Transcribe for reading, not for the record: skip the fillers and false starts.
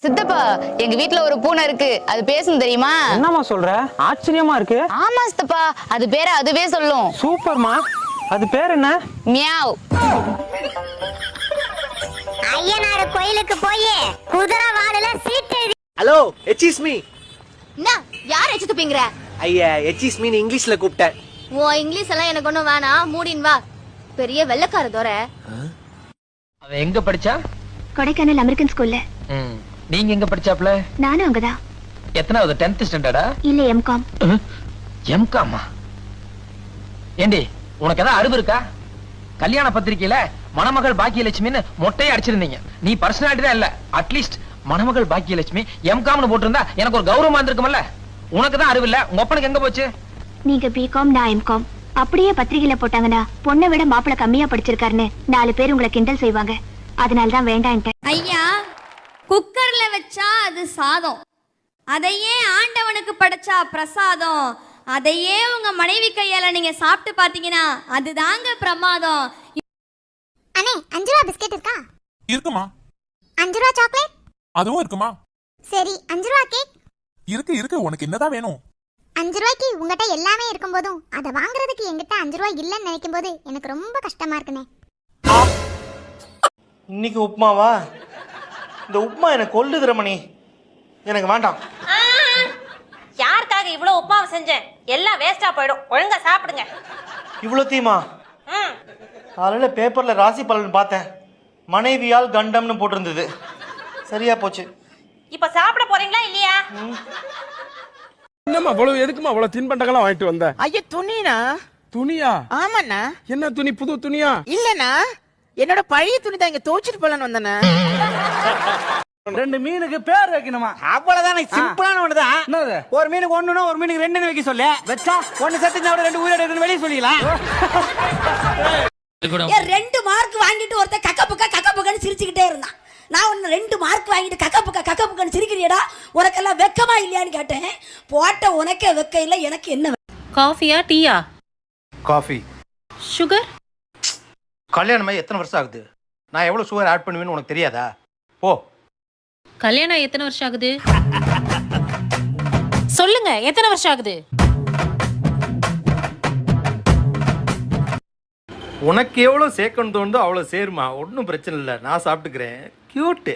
சித்தப்பா, எங்க வீட்ல ஒரு பூனை இருக்கு. அது பேசும் தெரியுமா? என்னம்மா சொல்ற? ஆச்சரியமா இருக்கு. ஆமா சித்தப்பா, அது பேரை அதுவே சொல்லும். சூப்பர்மா. அது பேர் என்ன? மியாவ். ஐயனார் கோயிலுக்கு போய் குதிரை வாளுல சீட்டு எழுதி. ஹலோ, எச்சிஸ் மீ. என்ன யார் எச்சு துப்பிங்கற? ஐயா, எச்சிஸ் மீ இங்கிலீஷ்ல கூப்பிட்டேன். ஓ இங்கிலீஷ் எல்லாம் எனக்கு ஒண்ணும் வேணாம், மூடின் வா. பெரிய வெள்ளக்கார தோரை. அவ எங்க படிச்சா? கொடைக்கானல் அமெரிக்கன் ஸ்கூல்ல. நீங்க எங்க படிச்சாப்ல? நானும் அங்கதான். எத்தனாவது? 10th ஸ்டாண்டர்டா? இல்ல எம்காம். எம்காமா? ஏண்டி உனக்கு ஏதாவது அறிவு இருக்கா? கல்யாண பத்திரிக்கையில மணமகள் பாக்கியலட்சுமின்னு மொட்டையை அடிச்சிருந்தீங்க. நீ பர்சனாலிட்டி தான் இல்ல, அட்லீஸ்ட் மணமகள் பாக்கியலட்சுமி எம்காம்னு போட்டிருந்தா எனக்கு ஒரு கௌரவமா இருந்திருக்கும்ல. உனக்கு தான் அறிவு இல்ல, உங்க அப்பனுக்கு எங்க போச்சு? நீங்க பிகாம், நான் எம்காம். அப்படியே பத்திரிகையில போட்டாங்கன்னா பொண்ணை விட மாப்பிள கம்மியா படிச்சிருக்காருன்னு 4 பேர் உங்களை கிண்டல் செய்வாங்க. அதனாலதான் வேண்டான்ட்டேன். ஐயா, குக்கர்ல வச்சா அது சாதம், அதையே ஆண்டவனுக்கு படைச்சா பிரசாதம். அதையே உங்க மனைவி கையால நீங்க சாப்பிட்டு பாத்தீங்கன்னா அதுதாங்க பிரமாதம். அண்ணே 5 ரூபாய் பிஸ்கட் இருக்கா? இருக்குமா? 5 ரூபாய் சாக்லேட்? அதுவும் இருக்குமா? சரி 5 ரூபாய் கேக்? இருக்கு. உனக்கு என்னதான் வேணும்? 5 ரூபாய்க்கு உங்ககிட்ட எல்லாமே இருக்கும் போதும் அதை வாங்குறதுக்கு என்கிட்ட 5 ரூபாய் இல்லைன்னு நினைக்கும் போது எனக்கு ரொம்ப கஷ்டமா இருக்குனே. இன்னைக்கு உப்புமாவா? இந்த உப்புமா எனக்கு கொல்லுதுற மணி. எனக்கு வேண்டாம். யாருக்காக இவ்வளவு உப்புமாவை செஞ்சேன்? எல்லாம் வேஸ்டா போயிடும். ஒழுங்கா சாப்பிடுங்க. இவ்வளோ தீமா? காலையில பேப்பர்ல ராசி பலன் பார்த்தேன். மனைவியால் கண்டம்னு போட்டிருந்தது. சரியா போச்சு. இப்ப சாப்பிட போறீங்களா இல்லையா? என்னம்மா அவ்வளவு எதுக்குமா அவ்வளவு தின்பண்டங்கள்லாம் வாங்கிட்டு வந்த? ஐயா துணினா? துணியா? ஆமாண்ணா. என்ன துணி? புது துணியா? இல்லண்ணா, என்னோட பழைய துணி தான் இங்க துவைச்சிட்டு போலான்னு வந்தேண்ணா. 2 மீனுக்கு பேர் வைக்கணுமா? அவ்வளவுதான், சிம்பிளான ஒண்ணுதான். என்னது? ஒரு மீனுக்கு 1னா ஒரு மீனுக்கு 2ன்னு வைக்க சொல்லு. வச்சா 1 செத்துனா 2 உயிரோட வெளியே சொல்லிக்கலாம். 2 மார்க் வாங்கிட்டு ஒருத்த கக்கப்புக்கன்னு சிரிச்சுக்கிட்டே இருந்தான். நான் ஒன்னு 2 மார்க் வாங்கிட்டு கக்கப்புக்கன்னு சிரிக்கிறியடா, உனக்கெல்லாம் வெக்கமா இல்லையான்னு கேட்டேன். போட்ட உனக்கே வெக்க இல்ல, எனக்கு என்ன? காஃபியா டீயா? காஃபி. சுகர்? கல்யாணமாகி எத்தனை வருஷம் ஆகுது? நான் எவ்வளோ சுகர் ஆட் பண்ணுவேன்னு உனக்கு தெரியாதா? போ. கல்யாணம் எத்தனை வருஷம் ஆகுது? சொல்லுங்க, எத்தனை வருஷம் ஆகுது? உனக்கு எவ்வளோ சேர்க்கணும் தோணுதோ அவ்வளோ சேருமா, ஒன்றும் பிரச்சனை இல்லை. நான் சாப்பிட்டுக்கிறேன். கியூட்டு.